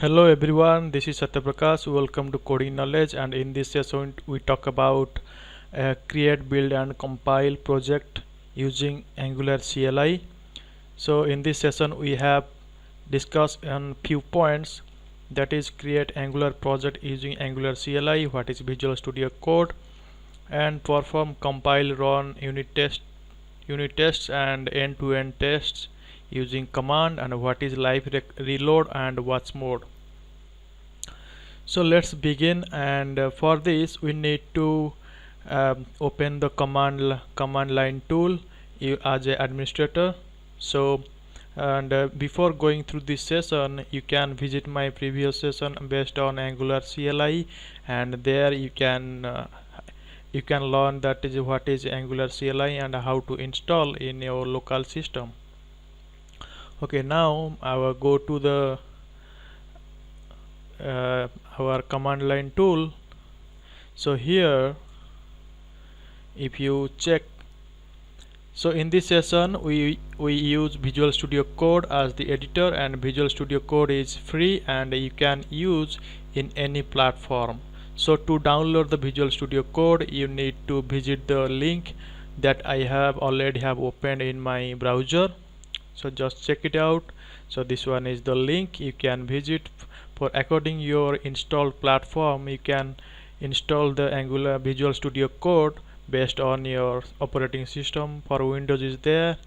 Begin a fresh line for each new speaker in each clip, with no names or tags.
Hello everyone, this is Satyaprakash. Welcome to Coding Knowledge, and in this session we talk about create, build and compile project using Angular CLI. So in this session we have discussed on few points, that is create Angular project using Angular CLI, what is Visual Studio Code, and perform compile, run unit tests and end-to-end tests using command, and what is live reload and watch mode. So let's begin, and for this we need to open the command line tool as an administrator. So before going through this session, you can visit my previous session based on Angular CLI, and there you can learn that is what is Angular CLI and how to install in your local system. Okay, now I will go to the our command line tool. So here if you check, so in this session we use Visual Studio Code as the editor, and Visual Studio Code is free and you can use in any platform. So to download the Visual Studio Code, you need to visit the link that I already have opened in my browser. So just check it out. So this one is the link you can visit. For according your installed platform, you can install the Angular Visual Studio Code based on your operating system. For Windows is there,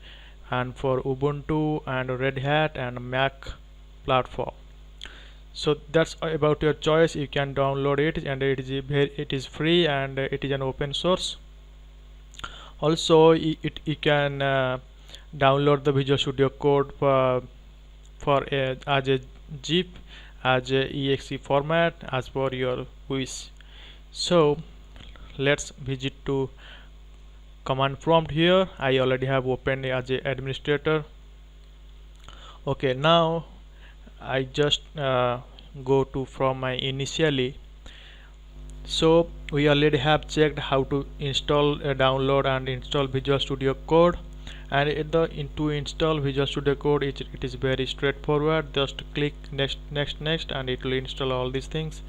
and for Ubuntu and Red Hat and Mac platform. So that's about your choice. You can download it, and it is free and it is an open source. Also you can download the Visual Studio Code as a zip, as a exe format, as per your wish. So let's visit to command prompt. Here I already have opened as a administrator. Okay, now I just go to from my initially. So we already have checked how to install, download and install Visual Studio Code, and to install Visual Studio Code it is very straightforward. Just click next and it will install all these things.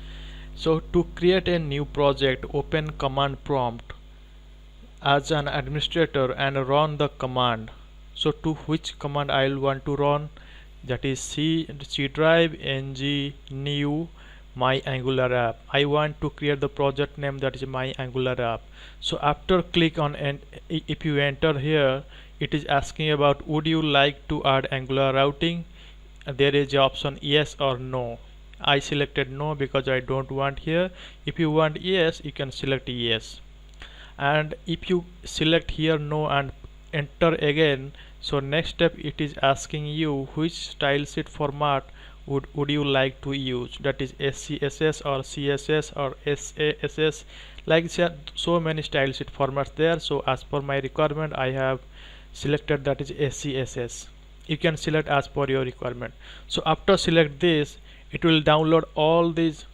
So to create a new project, open command prompt as an administrator and run the command. So to which command I will want to run, that is C drive ng new my Angular app. I want to create the project name, that is my Angular app. So after click on, and if you enter here, it is asking about would you like to add Angular routing. There is the option yes or no. I selected no because I don't want here. If you want yes, you can select yes, and if you select here no and enter again, so next step it is asking you which style sheet format would you like to use, that is SCSS or CSS or SASS, like so many style sheet formats there. So as per my requirement I have selected that is SCSS. You can select as per your requirement. So after select this, it will download all these.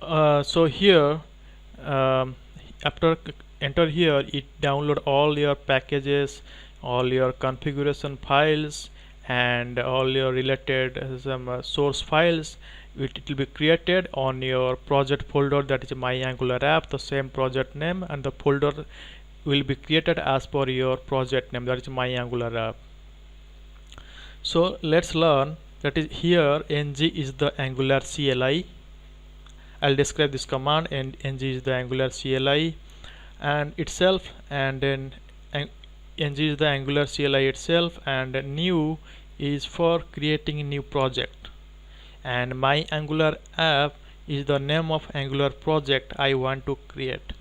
So here after enter here, it download all your packages, all your configuration files and all your related source files. It will be created on your project folder, that is my Angular app, the same project name, and the folder will be created as per your project name, that is my Angular app. So let's learn, that is here ng is the Angular CLI. I'll describe this command, and ng is the Angular CLI and itself, and then ng is the Angular CLI itself, and new is for creating a new project, and my Angular app is the name of Angular project I want to create.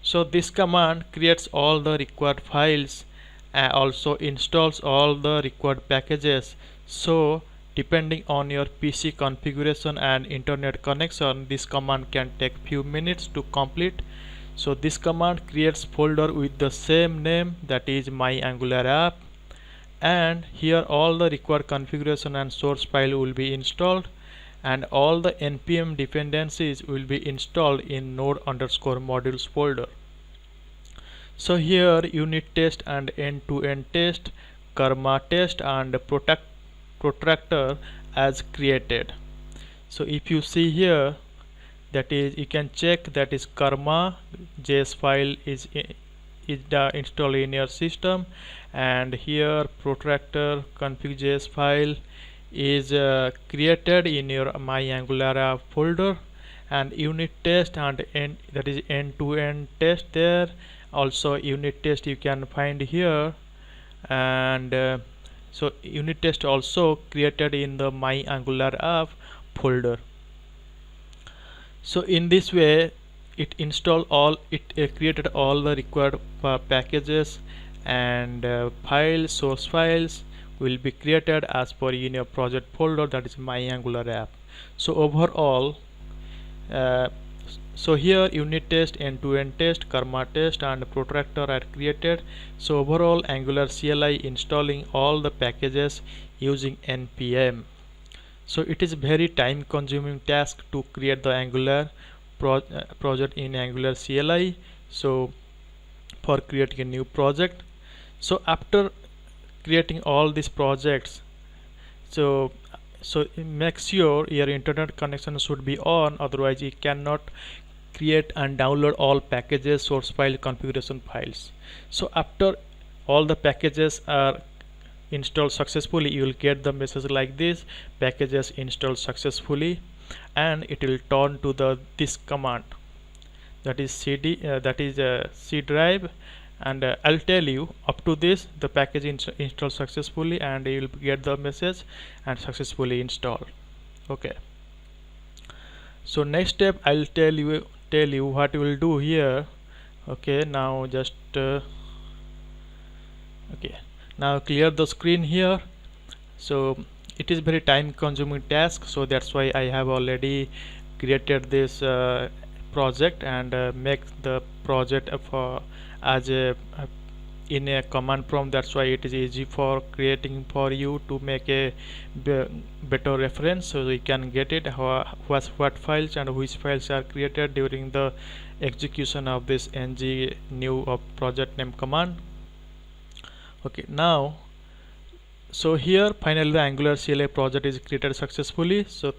So this command creates all the required files and also installs all the required packages. So depending on your PC configuration and internet connection, this command can take few minutes to complete. So this command creates folder with the same name, that is my Angular app, and here all the required configuration and source file will be installed, and all the npm dependencies will be installed in node_modules folder. So here unit test and end-to-end test, karma test and protractor as created. So if you see here, that is, you can check that is karma js file is installed in your system, and here protractor config.js file is created in your my Angular app folder, and unit test and that is end-to-end test there. Also unit test you can find here, and so unit test also created in the my Angular app folder. So in this way it created all the required packages, and source files will be created as per in your project folder, that is my Angular app. So overall, so here unit test, end-to-end test, karma test and protractor are created. So overall Angular CLI installing all the packages using npm. So it is very time consuming task to create the Angular project in Angular CLI. So for creating a new project, so after creating all these projects, so make sure your internet connection should be on, otherwise you cannot create and download all packages, source file, configuration files. So after all the packages are installed successfully, you will get the message like this: packages installed successfully, and it will turn to this command, that is cd c drive, and I'll tell you up to this the package installed successfully, and you will get the message and successfully installed. Okay, so next step I'll tell you what you will do here. Okay, now just okay, now clear the screen here. So it is very time consuming task, so that's why I have already created this project and make the project as in a command prompt. That's why it is easy for creating for you to make a better reference, so you can get it what files and which files are created during the execution of this ng new of project name command. Okay, now so here finally the Angular CLI project is created successfully. So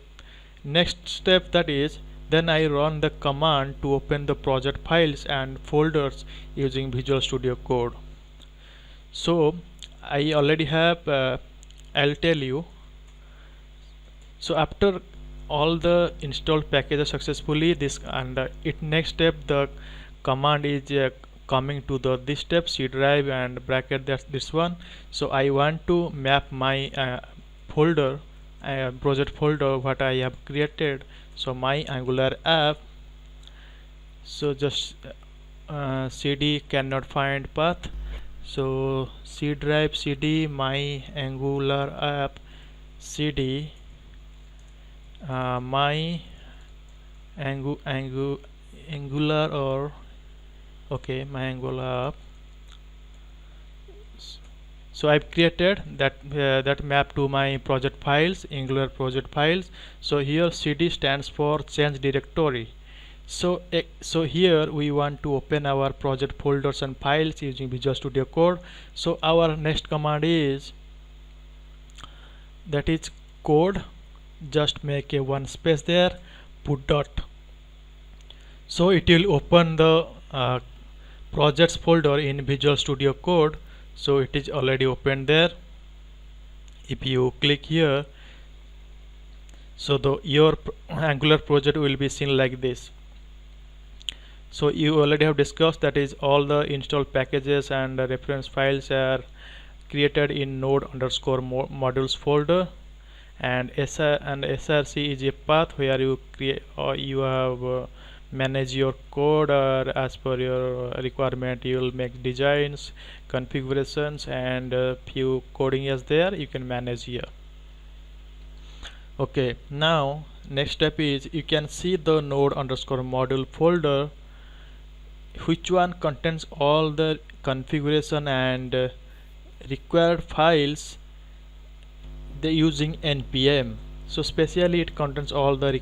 next step, that is, then I run the command to open the project files and folders using Visual Studio Code. So I already have I'll tell you. So after all the installed packages successfully, this and it next step the command is coming to this step, C drive and bracket, that's this one. So I want to map my folder, project folder what I have created. So my Angular app, so just cd cannot find path, so C drive cd my Angular app cd my Angular, or okay, my Angular app. So I've created that map to my project files, Angular project files. So here cd stands for change directory. So here we want to open our project folders and files using Visual Studio Code. So our next command is, that is code, just make a one space there, put dot. So it will open the projects folder in Visual Studio Code. So it is already opened there. If you click here, so your Angular project will be seen like this. So you already have discussed, that is all the installed packages and reference files are created in node_modules folder, and src is a path where you create or you have manage your code, or as per your requirement you will make designs, configurations, and few coding is there you can manage here. Okay, now next step is, you can see the node_module folder, which one contains all the configuration and required files using npm. So specially it contains all the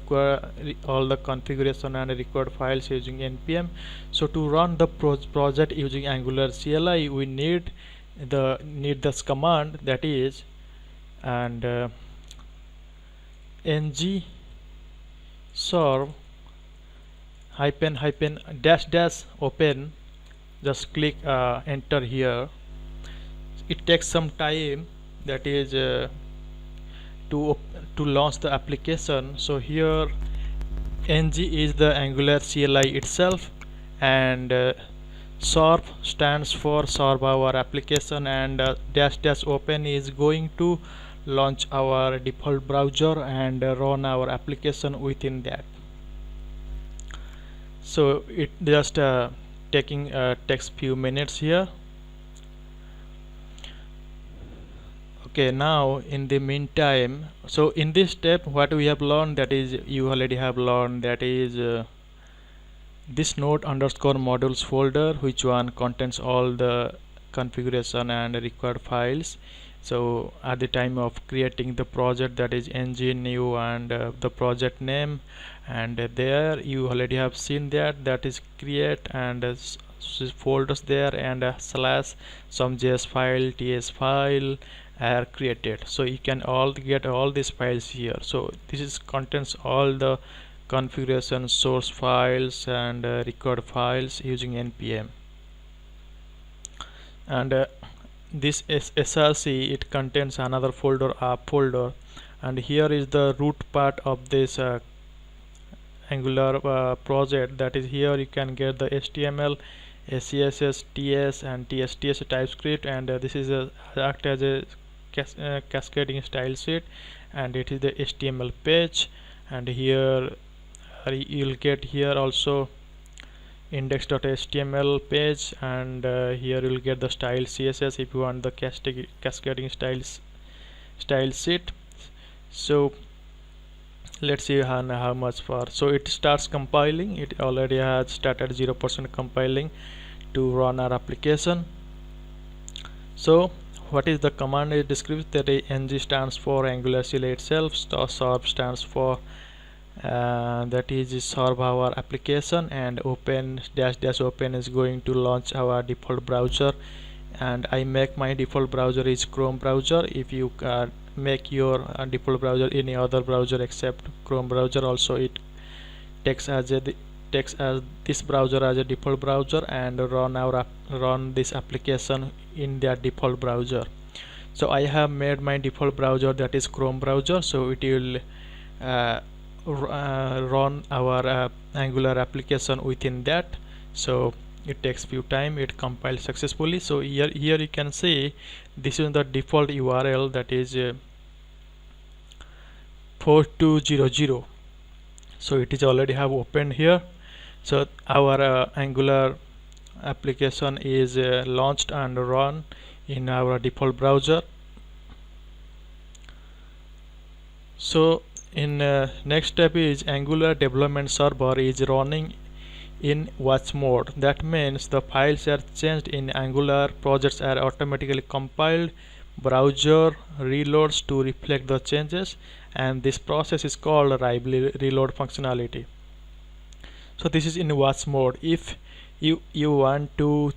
configuration and required files using npm. So to run the project using Angular CLI, we need this command, that is, and ng serve hyphen hyphen dash dash open. Just click enter here. It takes some time, that is to launch the application. So here ng is the Angular CLI itself, and serve stands for serve our application, and dash dash open is going to launch our default browser and run our application within that. So it just takes few minutes here. Okay, now in the meantime, so in this step what we have learned, that is you already have learned, that is this node underscore modules folder, which one contains all the configuration and required files. So at the time of creating the project, that is ng new and the project name, and there you already have seen that is create and folders there, and slash some js file, ts file are created. So you can all get all these files here. So this is contains all the configuration source files and record files using npm. And this is src, it contains another folder, app folder, and here is the root part of this Angular project. That is, here you can get the HTML, CSS, TS and TSTS TypeScript, and this is act as a cascading style sheet, and it is the HTML page. And here you'll get here also index.html page, and here you'll get the style CSS if you want the cascading style sheet. So let's see how much far. So it starts compiling. It already has started 0% compiling to run our application. So what is the command? It describes that ng stands for Angular CLI itself, serve stands for that is serve our application, and open dash dash open is going to launch our default browser, and I make my default browser is Chrome browser. If you make your default browser any other browser except Chrome browser, also it takes as this browser as a default browser and run this application in their default browser. So I have made my default browser, that is Chrome browser, so it will run our Angular application within that. So it takes few time, it compiles successfully. So here you can see this is the default URL, that is 4200. so it is already have opened here. So our Angular application is launched and run in our default browser. So in next step is Angular development server is running in watch mode. That means the files are changed in Angular, projects are automatically compiled, browser reloads to reflect the changes, and this process is called reload functionality. So this is in watch mode. If you want to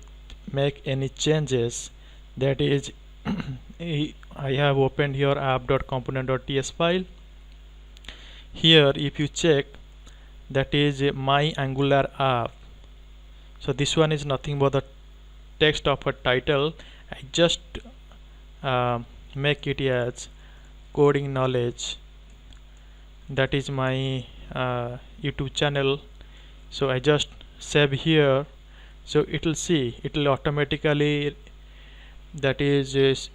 make any changes, that is I have opened here app.component.ts file. Here if you check, that is my Angular app. So this one is nothing but the text of a title. I just make it as coding knowledge. That is my YouTube channel. So I just save here. So it will see, it will automatically, that is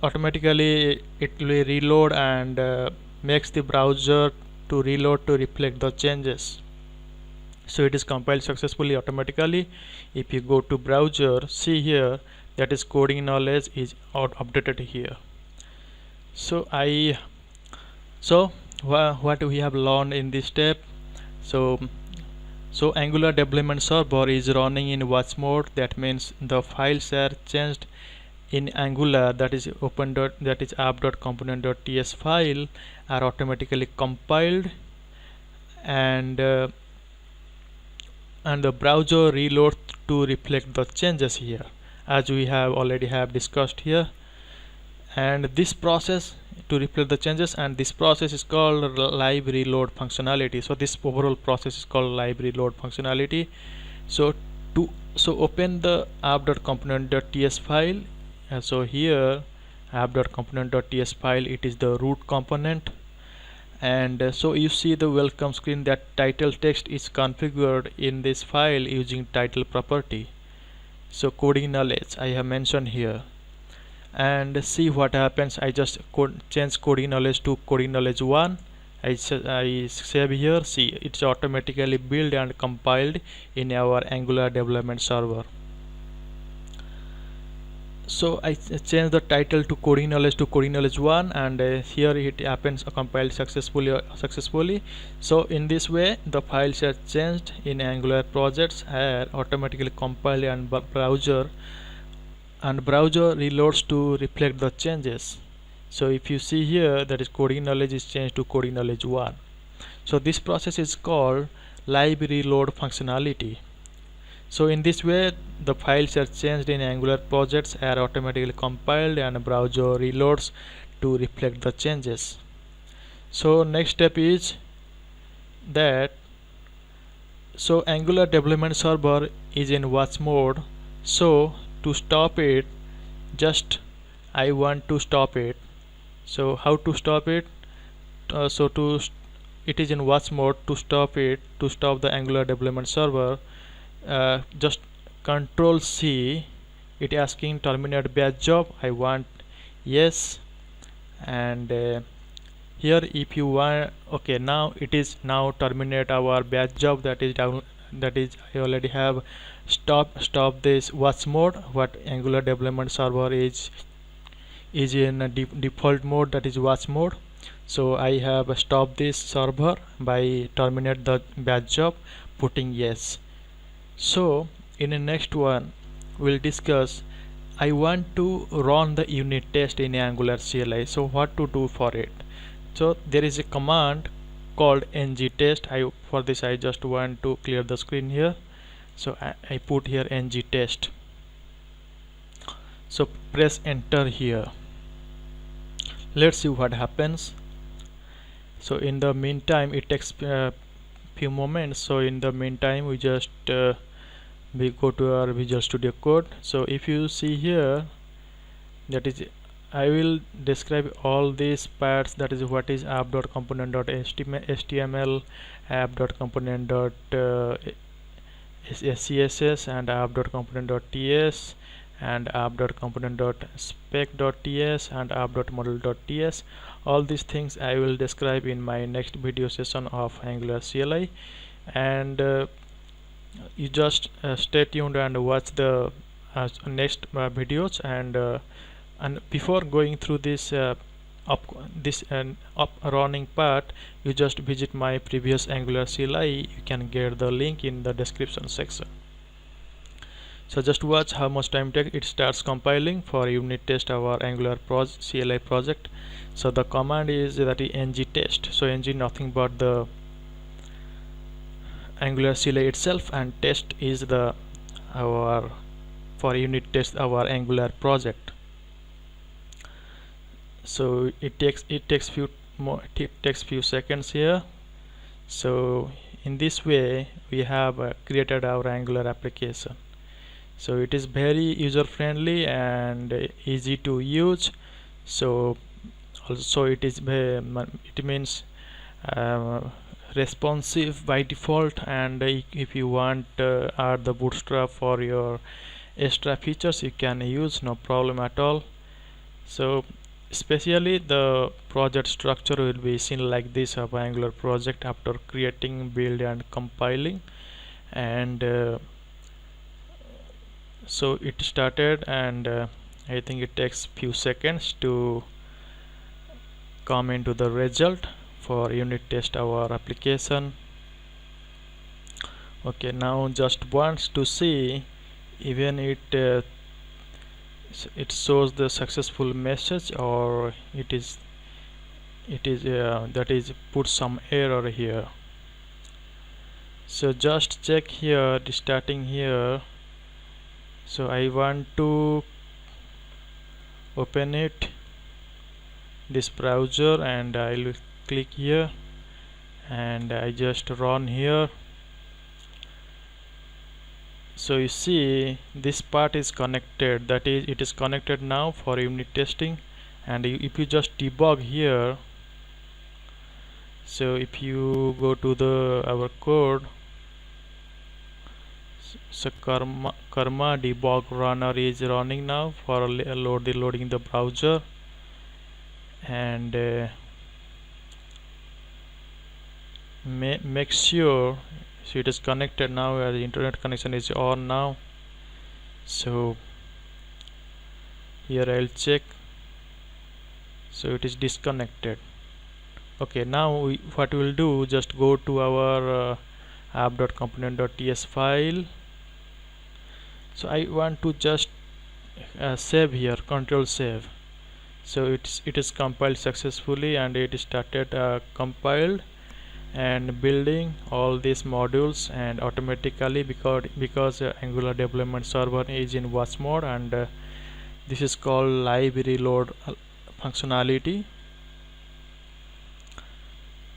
automatically it will reload and makes the browser to reload to reflect the changes. So it is compiled successfully automatically. If you go to browser, see here, that is coding knowledge is updated here. So what we have learned in this step. So Angular development server is running in watch mode. That means the files are changed in Angular, that is app.component.ts file are automatically compiled, and the browser reloads to reflect the changes here, as we have already discussed here. And this process to reflect the changes, and this process is called live reload functionality. So this overall process is called live reload functionality. So open the app.component.ts file. So here app.component.ts file, it is the root component, and so you see the welcome screen that title text is configured in this file using title property. So coding knowledge I have mentioned here, and see what happens. I just change coding knowledge to coding knowledge 1. I save here. See, it's automatically built and compiled in our Angular development server. So I change the title to coding knowledge 1, and here it happens compiled successfully. So in this way the files are changed in Angular projects are automatically compiled, and browser reloads to reflect the changes. So if you see here, that is coding knowledge is changed to coding knowledge 1. So this process is called live reload functionality. So in this way the files are changed in Angular projects are automatically compiled, and browser reloads to reflect the changes. So next step is that, so Angular development server is in watch mode. So to stop it, just I want to stop it. So how to stop it? It is in watch mode. To stop it, to stop the Angular development server, just Control C. It asking terminate batch job. I want yes, and here if you want, okay, now it is now terminate our batch job. That is down. That is I already have stop this watch mode. What Angular development server is in a default mode, that is watch mode. So I have stopped this server by terminate the batch job, putting yes. So in the next one we'll discuss, I want to run the unit test in Angular CLI. So what to do for it? So there is a command called ng test. For this I just want to clear the screen here. So I put here ng test. So press enter here. Let's see what happens. So in the meantime it takes few moments. So in the meantime we just we go to our Visual Studio Code. So if you see here, that is I will describe all these parts. That is what is app.component.html, app.component.scss, and app.component.ts, and app.component.spec.ts, and app.model.ts. All these things I will describe in my next video session of Angular CLI, and you just stay tuned and watch the next videos, and before going through this running part, you just visit my previous Angular CLI. You can get the link in the description section. So just watch how much time it starts compiling for unit test our Angular CLI project. So the command is that is ng test. So ng nothing but the Angular CLI itself, and test is the our for unit test our Angular project. So it takes few seconds here. So in this way we have created our Angular application. So it is very user friendly and easy to use. So also it means responsive by default, and if you want add the bootstrap for your extra features, you can use, no problem at all. So especially the project structure will be seen like this of Angular project after creating, build, and compiling. And so it started, and I think it takes few seconds to come into the result for unit test our application. Okay, now just wants to see even it shows the successful message, or it is that is put some error here. So just check here, starting here. So I want to open it, this browser, and I will click here and I just run here. So you see this part is connected, that is it is connected now for unit testing. And if you just debug here, so if you go to the our code, so karma debug runner is running now for loading the browser. And make sure, so it is connected now, as the internet connection is on now. So here I'll check, so it is disconnected. Okay, now what we will do, just go to our app.component.ts file. So I want to just save here, control save. So it is compiled successfully, and it started compiled and building all these modules, and automatically, because Angular development server is in watch mode, and this is called live reload functionality.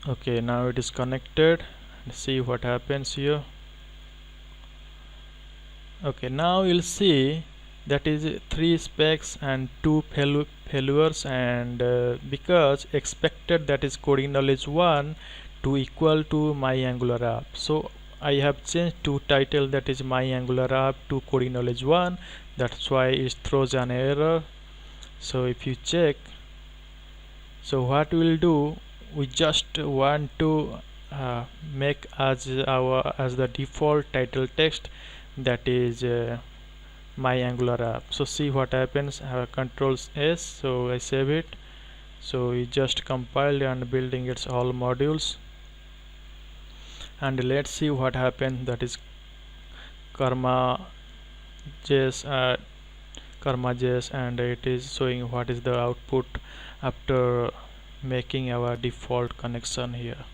Okay, now it is connected. See what happens here. Okay, now you'll see that is 3 specs and 2 failures, and because expected, that is coding knowledge 1 to equal to my Angular app. So I have changed to title, that is my Angular app, to coding knowledge 1. That's why it throws an error. So if you check, so what we'll do, we just want to make as the default title text, that is my Angular app. So see what happens. Control S, so I save it. So it just compiled and building its all modules, and let's see what happened. That is Karma.js, and it is showing what is the output after making our default connection here.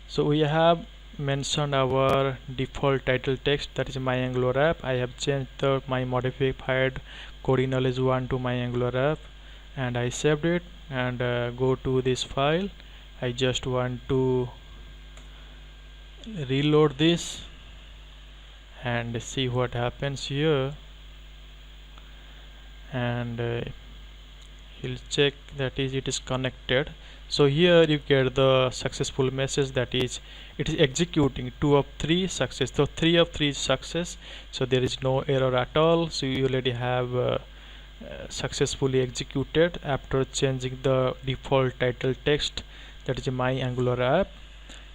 So we have mentioned our default title text, that is my Angular app. I have changed my modified coding knowledge 1 to my Angular app, and I saved it, and go to this file. I just want to reload this and see what happens here, and he'll check, that is it is connected. So here you get the successful message, that is it is executing 2 of 3 success. So 3 of 3 success, so there is no error at all. So you already have successfully executed after changing the default title text, that is my Angular app.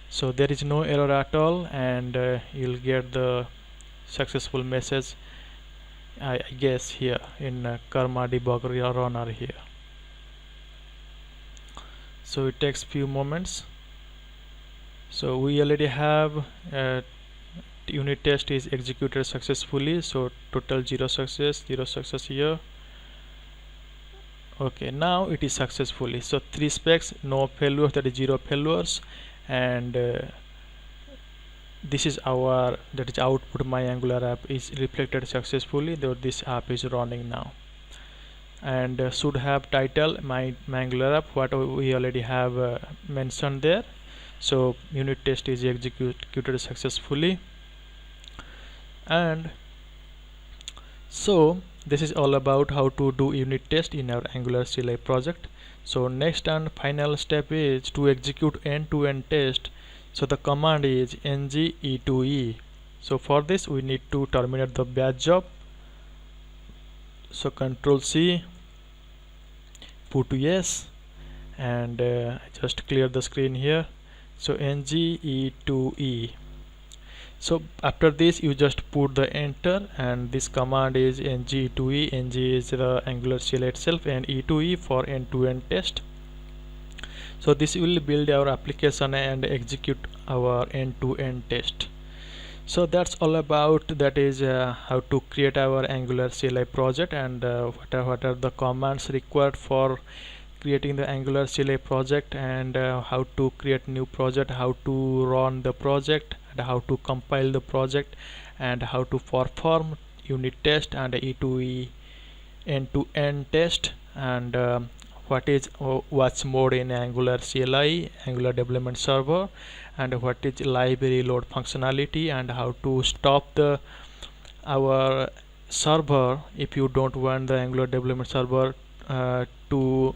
So there is no error at all, and you'll get the successful message, I guess, here in Karma debug runner here. So it takes few moments. So we already have unit test is executed successfully, so total 0 success here. Okay, now it is successfully, so 3 specs, no failures, that is 0 failures, and this is our, that is output, my Angular app is reflected successfully, though this app is running now. And should have title my Angular app, what we already have mentioned there. So unit test is executed successfully, and so this is all about how to do unit test in our Angular CLI project. So next and final step is to execute end-to-end test. So the command is ng-e2e. So for this we need to terminate the batch job. So Control C, put yes, and just clear the screen here. So ng-e2e. So after this you just put the enter, and this command is ng-e2e. ng is the Angular CLI itself, and e2e for end-to-end test. So this will build our application and execute our end-to-end test. So that's all about, that is how to create our Angular CLI project, and what are the commands required for creating the Angular CLI project, and how to create new project, how to run the project, and how to compile the project, and how to perform unit test and E2E end-to-end test, and what is watch mode in Angular CLI, Angular Development Server, and what is live reload functionality, and how to stop our server if you don't want the Angular Development Server to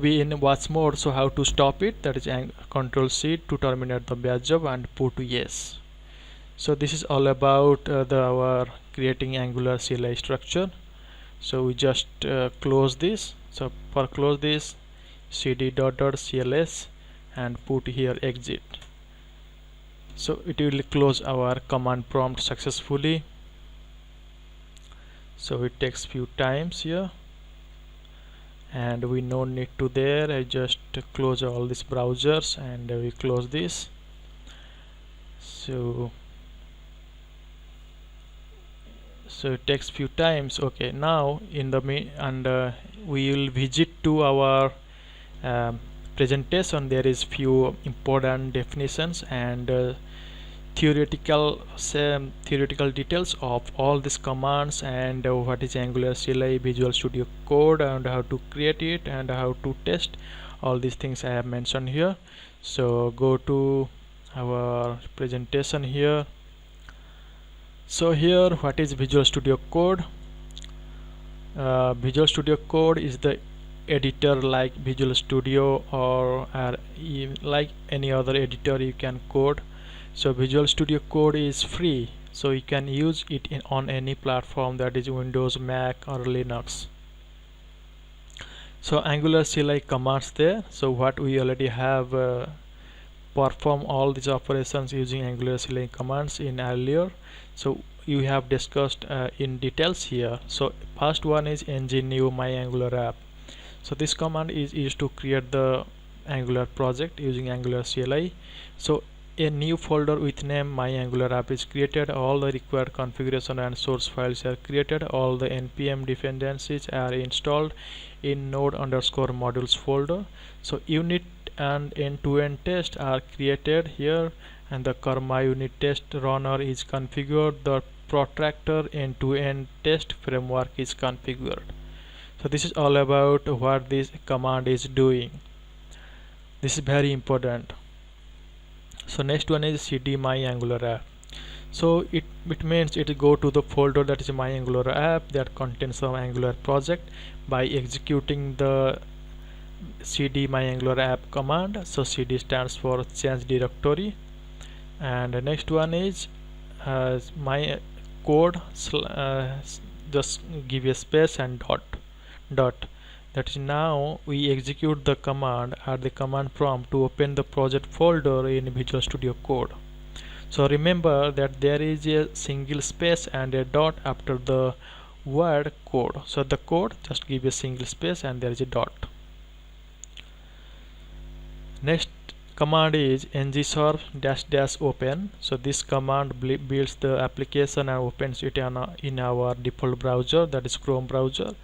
be in watch mode. So how to stop it, that is Control C to terminate the batch job and put yes. So this is all about our creating Angular CLI structure. So we just close this. So for close this, cd .cls and put here exit. So it will close our command prompt successfully. So it takes few times here, and we no need to there. I just close all these browsers and we close this. So it takes few times. Okay, now in the we will visit to our presentation. There is few important definitions and theoretical details of all these commands, and what is Angular CLI, Visual Studio Code, and how to create it and how to test. All these things I have mentioned here. So go to our presentation here. So here, what is Visual Studio Code? Visual Studio Code is the editor like Visual Studio or like any other editor you can code. So Visual Studio Code is free, so you can use it on any platform, that is Windows, Mac or Linux. So Angular CLI commands there. So what we already have perform all these operations using Angular CLI commands in earlier. So you have discussed in details here. So first one is ng new my Angular app. So this command is used to create the Angular project using Angular CLI. So a new folder with name my Angular app is created. All the required configuration and source files are created. All the npm dependencies are installed in node_modules folder. So unit and end-to-end test are created here, and the karma unit test runner is configured. The protractor end-to-end test framework is configured. So this is all about what this command is doing. This is very important. So next one is cd my Angular app. So it means it go to the folder that is my Angular app that contains some Angular project by executing the cd my Angular app command. So cd stands for change directory, and the next one is my code just give a space and dot. That is, now we execute the command at the command prompt to open the project folder in Visual Studio Code. So remember that there is a single space and a dot after the word code. So the code, just give a single space and there is a dot. Next command is ngserv --open. So this command builds the application and opens it in our default browser, that is Chrome browser.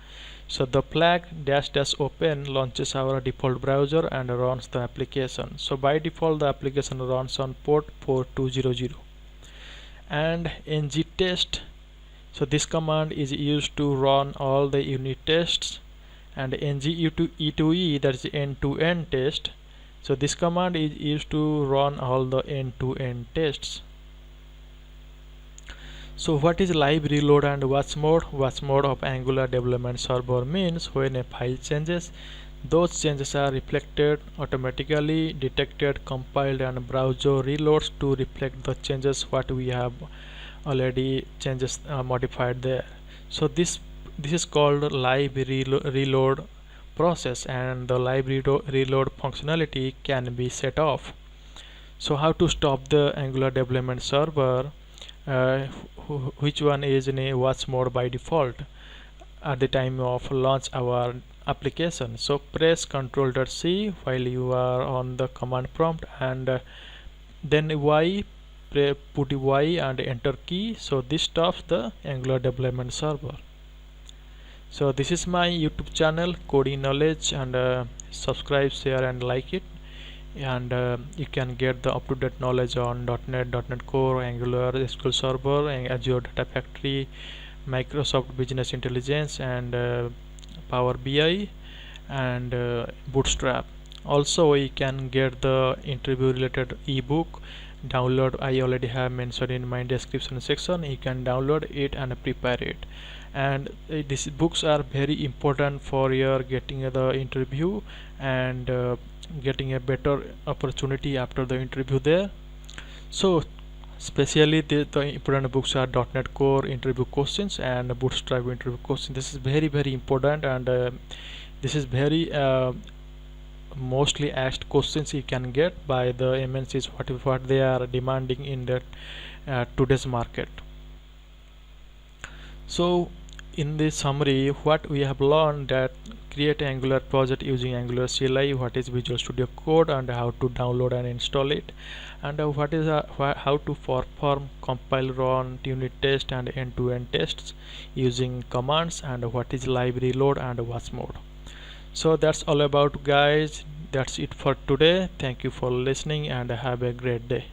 So the flag --open launches our default browser and runs the application. So by default the application runs on port 4200. And ng-test, so this command is used to run all the unit tests, and ng-e2e, that is end-to-end test. So this command is used to run all the end-to-end tests. So what is live reload and watch mode? Watch mode of Angular Development Server means when a file changes, those changes are reflected automatically, detected, compiled, and browser reloads to reflect the changes what we have already changes modified there. So this is called live reload process, and the live reload functionality can be set off. So how to stop the Angular Development Server? Which one is in a watch mode by default at the time of launch our application. So press Ctrl+C while you are on the command prompt, and then Y, put Y and enter key. So this stops the Angular Development Server. So this is my YouTube channel Coding Knowledge, and subscribe, share and like it, and you can get the up-to-date knowledge on .NET Core, Angular, SQL Server, and Azure Data Factory, Microsoft Business Intelligence, and Power BI, and Bootstrap. Also we can get the interview related ebook download. I already have mentioned in my description section. You can download it and prepare it, and these books are very important for your getting the interview and getting a better opportunity after the interview there. So especially the important books are .NET Core interview questions and Bootstrap interview questions. This is very important, and this is very mostly asked questions you can get by the MNCs, what they are demanding in that today's market. So in this summary, what we have learned, that create Angular project using Angular CLI, what is Visual Studio Code and how to download and install it, and what is how to perform compile, run unit test and end-to-end tests using commands, and what is live reload and watch mode. So that's all about, guys. That's it for today. Thank you for listening and have a great day.